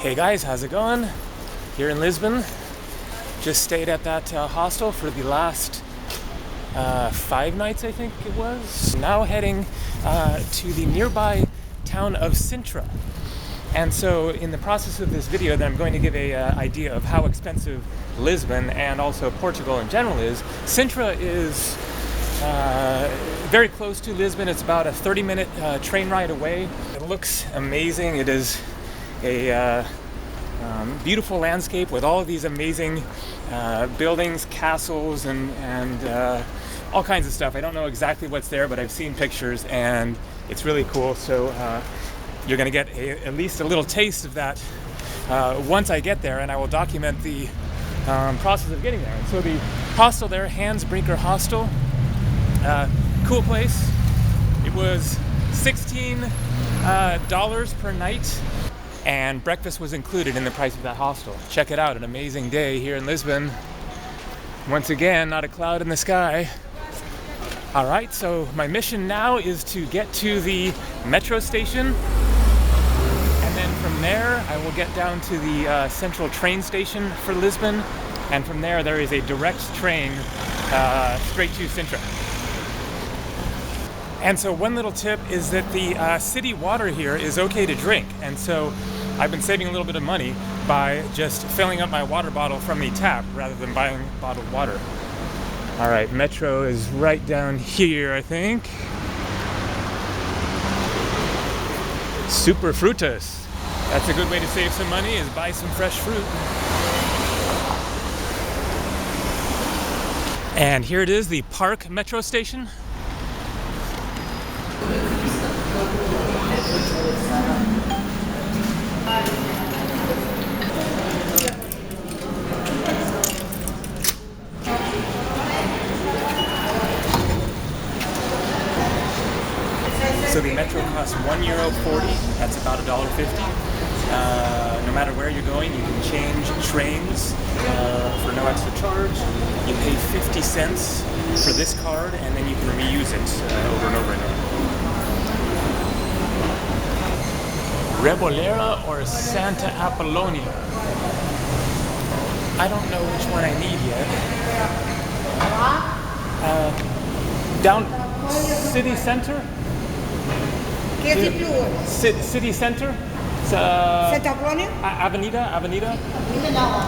Hey guys, how's it going? Here in Lisbon. Just stayed at that hostel for the last 5 nights, I think it was. Now heading to the nearby town of Sintra. And so in the process of this video, then I'm going to give a idea of how expensive Lisbon and also Portugal in general is. Sintra is very close to Lisbon. It's about a 30-minute train ride away. It looks amazing. It is a beautiful landscape with all of these amazing buildings, castles, and all kinds of stuff. I don't know exactly what's there, but I've seen pictures and it's really cool. So you're going to get at least a little taste of that once I get there, and I will document the process of getting there. And so the hostel there, Hans Brinker Hostel, cool place. It was $16 per night, and breakfast was included in the price of that hostel. Check it out, an amazing day here in Lisbon. Once again, not a cloud in the sky. All right, so my mission now is to get to the metro station, and then from there I will get down to the central train station for Lisbon, and from there is a direct train straight to Sintra. And so one little tip is that the city water here is okay to drink, and so I've been saving a little bit of money by just filling up my water bottle from the tap rather than buying bottled water. All right, metro is right down here, I think. Super frutas. That's a good way to save some money, is buy some fresh fruit. And here it is, the Park metro station. So the metro costs €1.40. That's about $1.50. No matter where you're going, you can change trains for no extra charge. You pay 50 cents for this card, and then you can reuse it over and over again. Rebolera or Santa Apollonia? I don't know which one I need yet. Down city center? City center? Santa Apollonia?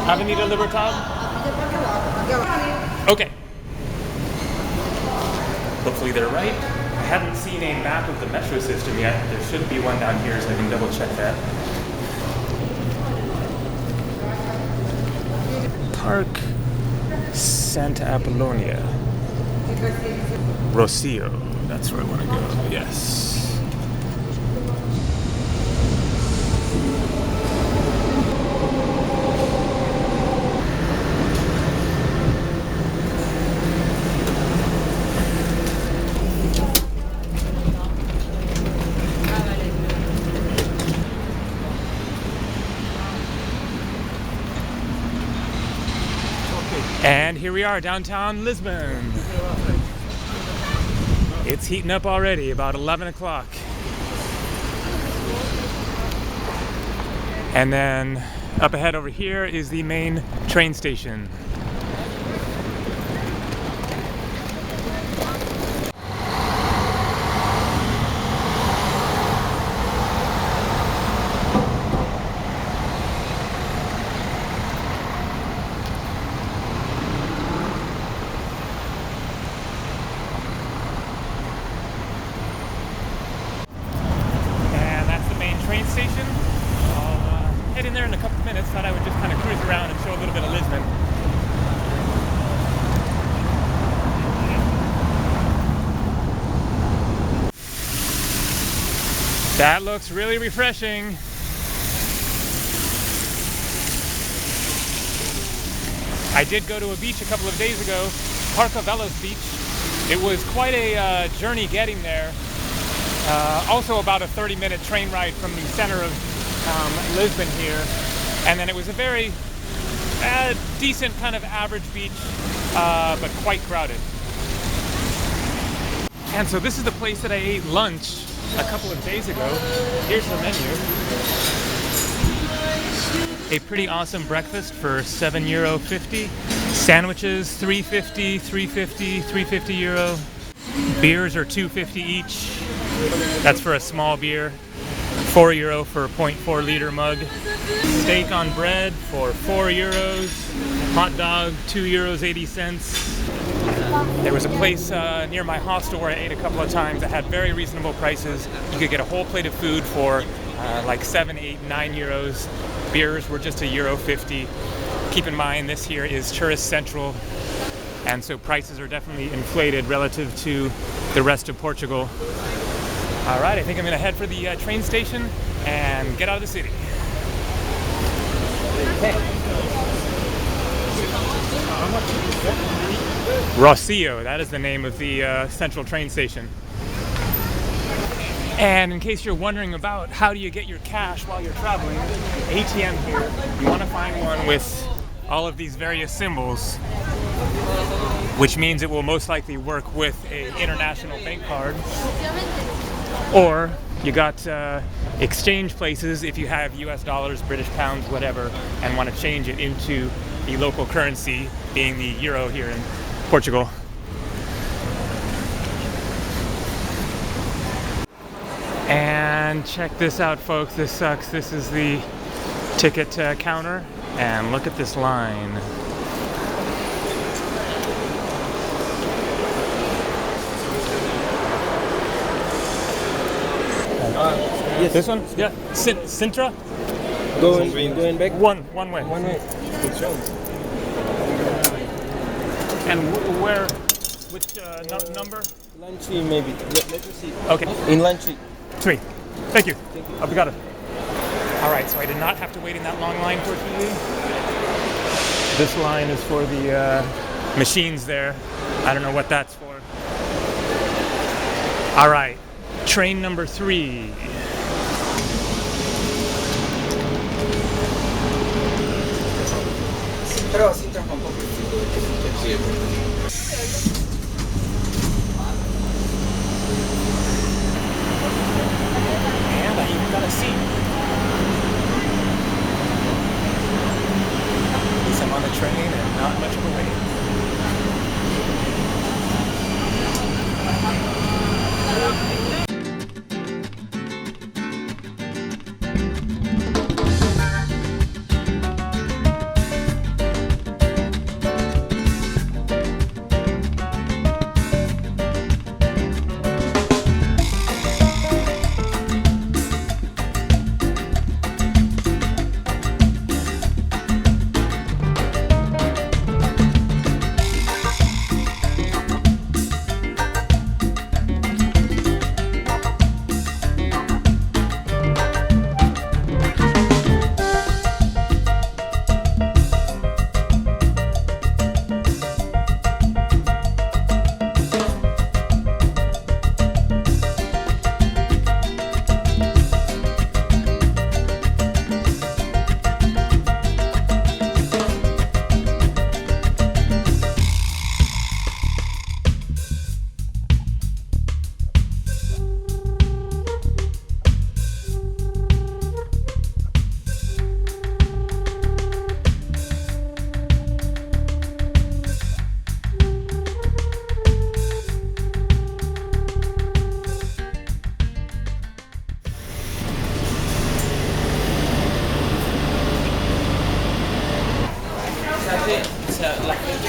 Avenida Libertad? Okay. Hopefully they're right. I haven't seen a map of the metro system yet. There should be one down here, so I can double check that. Park Santa Apollonia. Rocio. That's where I want to go. Yes. And here we are, downtown Lisbon. It's heating up already, about 11 o'clock. And then up ahead over here is the main train station. Station. I'll head in there in a couple minutes. Thought I would just kind of cruise around and show a little bit of Lisbon. That looks really refreshing. I did go to a beach a couple of days ago, Carcavelos Beach. It was quite a journey getting there. Also about a 30-minute train ride from the center of Lisbon here. And then it was a very decent kind of average beach, but quite crowded. And so this is the place that I ate lunch a couple of days ago. Here's the menu. a pretty awesome breakfast for €7.50. Sandwiches, €3.50, €3.50, €3.50. Beers are €2.50 each. That's for a small beer. €4 for a 0.4 liter mug. Steak on bread for €4. Hot dog, €2.80. There was a place near my hostel where I ate a couple of times that had very reasonable prices. You could get a whole plate of food for like 7, 8, 9 euros. Beers were just €1.50. Keep in mind, this here is tourist central, and so prices are definitely inflated relative to the rest of Portugal. All right, I think I'm gonna head for the train station and get out of the city. Rocio, that is the name of the central train station. And in case you're wondering about how do you get your cash while you're traveling, ATM here, you want to find one with all of these various symbols, which means it will most likely work with an international bank card. Or you got exchange places if you have US dollars, British pounds, whatever, and want to change it into the local currency, being the euro here in Portugal. And check this out, folks. This sucks. This is the ticket counter, and look at this line. Yes. This one? Yeah. Sintra? Going back? One way. One way. And where? Which number? Line 3 maybe. Yeah, let me see. Okay. In line 3. 3. Thank you. Obrigado. All right, so I did not have to wait in that long line, fortunately. This line is for the machines there. I don't know what that's for. All right, train number 3. And I even got a seat. At least I'm on the train and not much of a wait.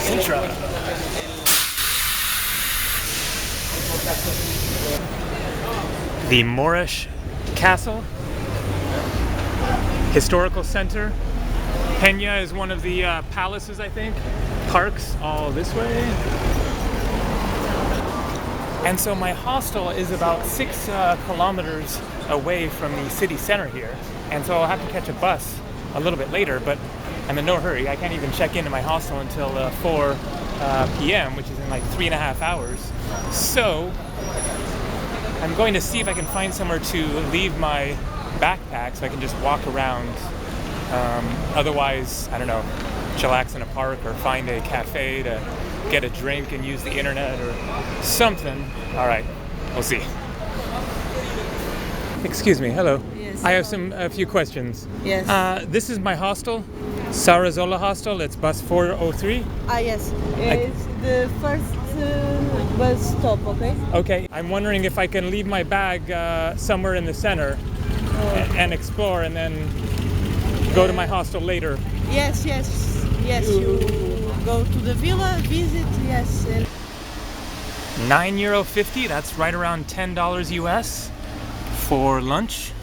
Sintra. The Moorish Castle, Historical Center. Peña is one of the palaces, I think. Parks all this way. And so my hostel is about 6 kilometers away from the city center here. And so I'll have to catch a bus a little bit later, but I'm in no hurry. I can't even check into my hostel until 4 p.m., which is in like 3.5 hours. So I'm going to see if I can find somewhere to leave my backpack so I can just walk around. Otherwise, I don't know, chillax in a park or find a cafe to get a drink and use the internet or something. All right, we'll see. Excuse me, hello. Yes. I have a few questions. Yes. This is my hostel, Sarazola Hostel. It's bus 403. Yes. It's the first bus stop, okay? Okay. I'm wondering if I can leave my bag somewhere in the center and explore, and then go to my hostel later. Yes. You go to the villa, visit, yes. And €9.50. That's right around $10 US for lunch.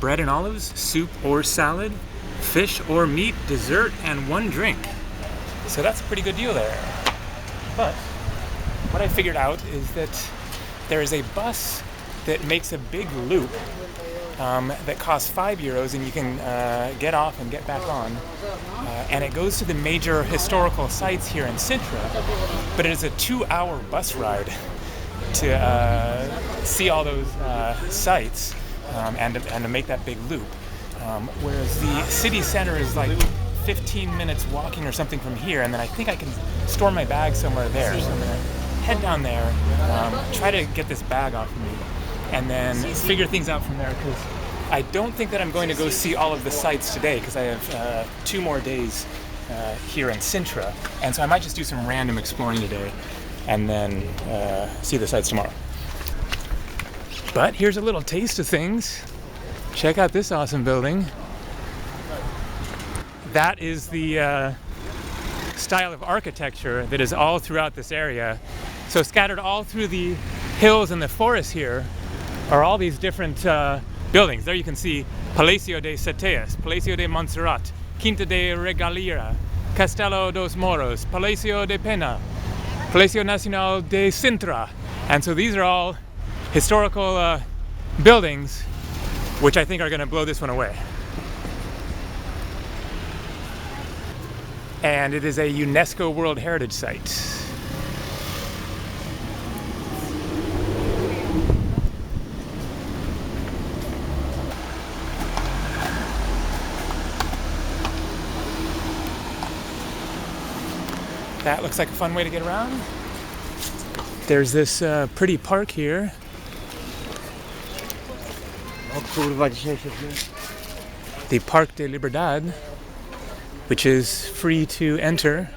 Bread and olives, soup or salad, fish or meat, dessert, and one drink. So that's a pretty good deal there. But what I figured out is that there is a bus that makes a big loop that costs €5, and you can get off and get back on. And it goes to the major historical sites here in Sintra, but it is a 2-hour bus ride to see all those sites and to make that big loop. Whereas the city center is like 15 minutes walking or something from here, and then I think I can store my bag somewhere there. So I'm gonna head down there, try to get this bag off of me, and then figure things out from there, because I don't think that I'm going to go see all of the sites today, because I have 2 more days here in Sintra, and so I might just do some random exploring today and then see the sites tomorrow. But here's a little taste of things. Check out this awesome building. That is the style of architecture that is all throughout this area. So scattered all through the hills and the forest here are all these different buildings. There you can see Palacio de Seteas, Palacio de Montserrat, Quinta de Regalira, Castelo dos Moros, Palacio de Pena, Palacio Nacional de Sintra. And so these are all historical buildings, which I think are going to blow this one away. And it is a UNESCO World Heritage Site. That looks like a fun way to get around. There's this pretty park here. The Parque de Liberdade, which is free to enter.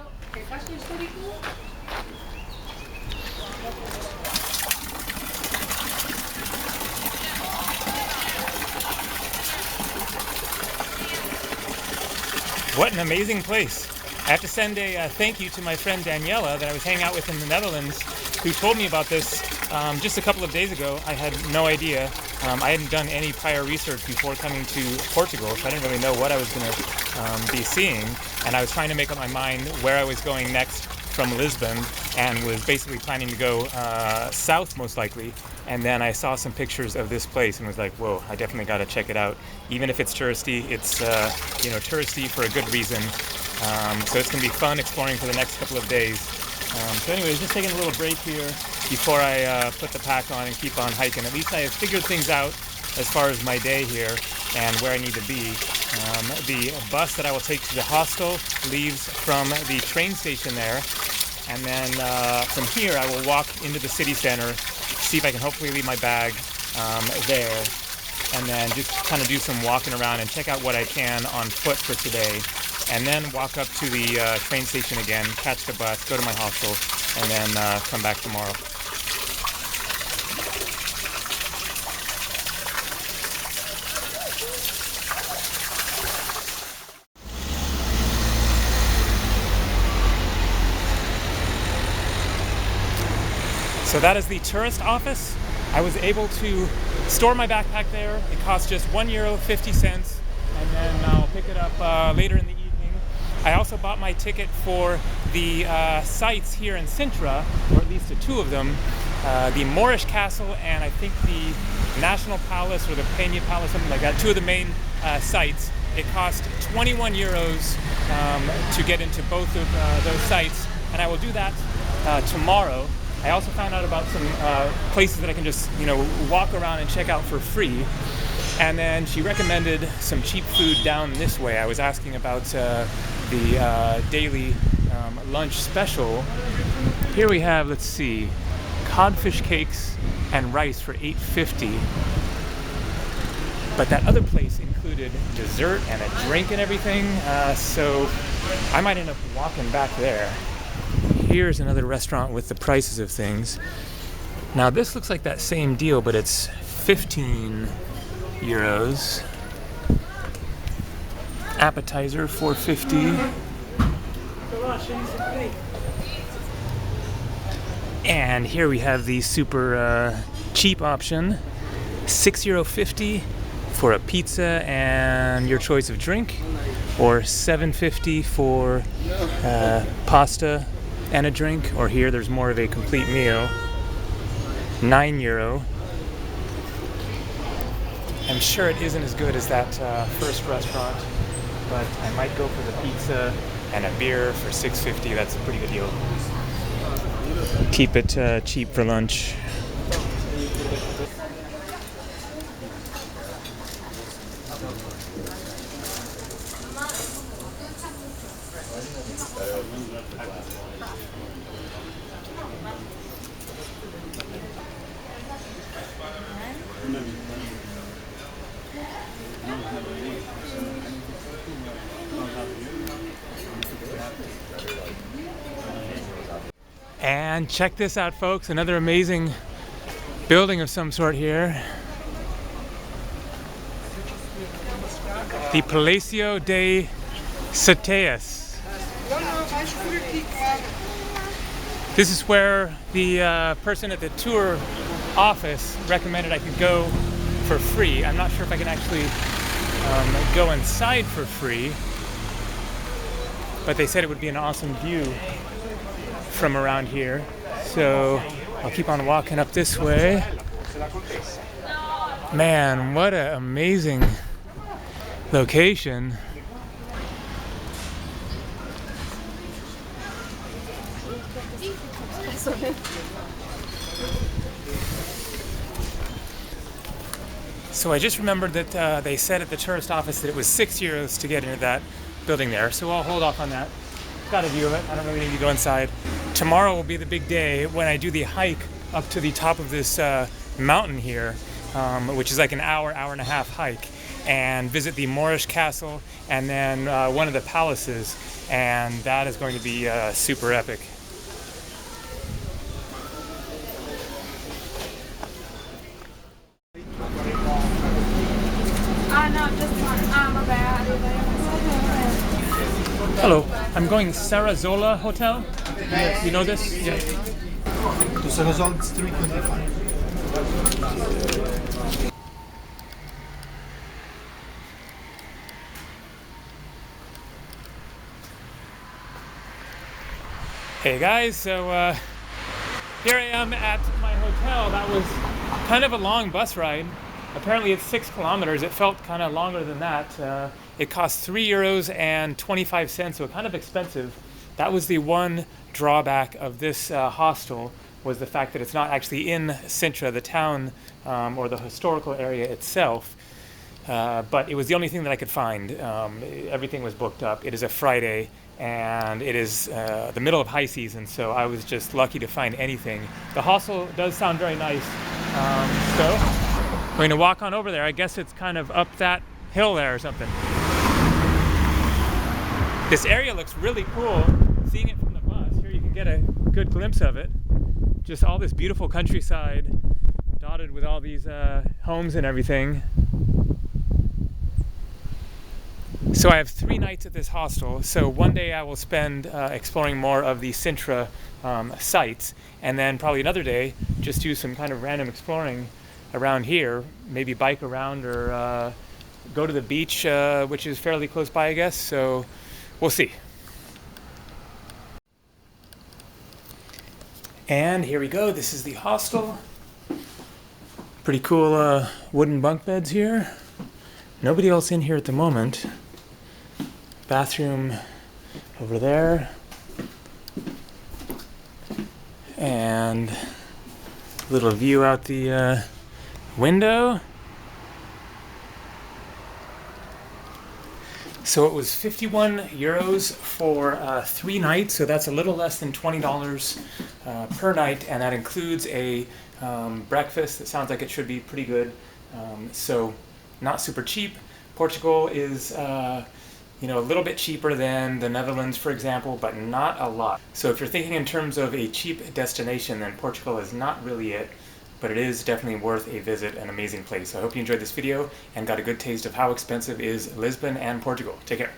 What an amazing place. I have to send a thank you to my friend Daniela that I was hanging out with in the Netherlands, who told me about this just a couple of days ago. I had no idea. I hadn't done any prior research before coming to Portugal, so I didn't really know what I was going to be seeing. And I was trying to make up my mind where I was going next from Lisbon, and was basically planning to go south most likely. And then I saw some pictures of this place and was like, whoa, I definitely got to check it out. Even if it's touristy, it's touristy for a good reason. So it's going to be fun exploring for the next couple of days. So anyways, just taking a little break here before I put the pack on and keep on hiking. At least I have figured things out as far as my day here and where I need to be. The bus that I will take to the hostel leaves from the train station there. And then from here I will walk into the city center, see if I can hopefully leave my bag there. And then just kind of do some walking around and check out what I can on foot for today. And then walk up to the train station again, catch the bus, go to my hostel, and then come back tomorrow. So that is the tourist office. I was able to store my backpack there. It cost just €1.50, and then I'll pick it up later in the evening. I also bought my ticket for the sites here in Sintra, or at least the 2 of them, the Moorish Castle and I think the National Palace or the Peña Palace, something like that, 2 of the main sites. It cost €21 to get into both of those sites, and I will do that tomorrow. I also found out about some places that I can just, walk around and check out for free. And then she recommended some cheap food down this way. I was asking about the daily lunch special. Here we have, let's see, codfish cakes and rice for $8.50. But that other place included dessert and a drink and everything, so I might end up walking back there. Here's another restaurant with the prices of things. Now this looks like that same deal, but it's 15 euros. Appetizer, 4.50. And here we have the super cheap option, €6.50 for a pizza and your choice of drink, or $7.50 for pasta and a drink, or here there's more of a complete meal, €9. I'm sure it isn't as good as that first restaurant, but I might go for the pizza and a beer for $6.50. That's a pretty good deal. Keep it cheap for lunch. And check this out, folks, another amazing building of some sort here. The Palacio de Ceteas. This is where the person at the tour office recommended I could go for free. I'm not sure if I can actually go inside for free, but they said it would be an awesome view from around here. So I'll keep on walking up this way. Man, what an amazing location. So I just remembered that they said at the tourist office that it was €6 to get into that building there. So I'll hold off on that. Got a view of it. I don't really need to go inside. Tomorrow will be the big day when I do the hike up to the top of this mountain here, which is like an hour and a half hike, and visit the Moorish castle and then one of the palaces, and that is going to be super epic. Hello, I'm going Sarazola Hotel. Yes. You know this? Yes. To Sarazola, it's 325. Hey guys, so here I am at my hotel. That was kind of a long bus ride. Apparently it's 6 kilometers. It felt kind of longer than that. It cost €3.25, so kind of expensive. That was the one drawback of this hostel, was the fact that it's not actually in Sintra, the town or the historical area itself. But it was the only thing that I could find. Everything was booked up. It is a Friday, and it is the middle of high season, so I was just lucky to find anything. The hostel does sound very nice, so I'm going to walk on over there. I guess it's kind of up that hill there or something. This area looks really cool. Seeing it from the bus, here you can get a good glimpse of it. Just all this beautiful countryside, dotted with all these homes and everything. So I have 3 nights at this hostel. So one day I will spend exploring more of the Sintra sites, and then probably another day just do some kind of random exploring around here, maybe bike around or go to the beach, which is fairly close by, I guess. So we'll see. And here we go. This is the hostel. Pretty cool wooden bunk beds here. Nobody else in here at the moment. Bathroom over there. And a little view out the window. So it was 51 euros for 3 nights, so that's a little less than $20 per night, and that includes a breakfast that sounds like it should be pretty good. So not super cheap. Portugal is you know, a little bit cheaper than the Netherlands, for example, but not a lot. So if you're thinking in terms of a cheap destination, then Portugal is not really it, but it is definitely worth a visit, an amazing place. So I hope you enjoyed this video and got a good taste of how expensive is Lisbon and Portugal. Take care.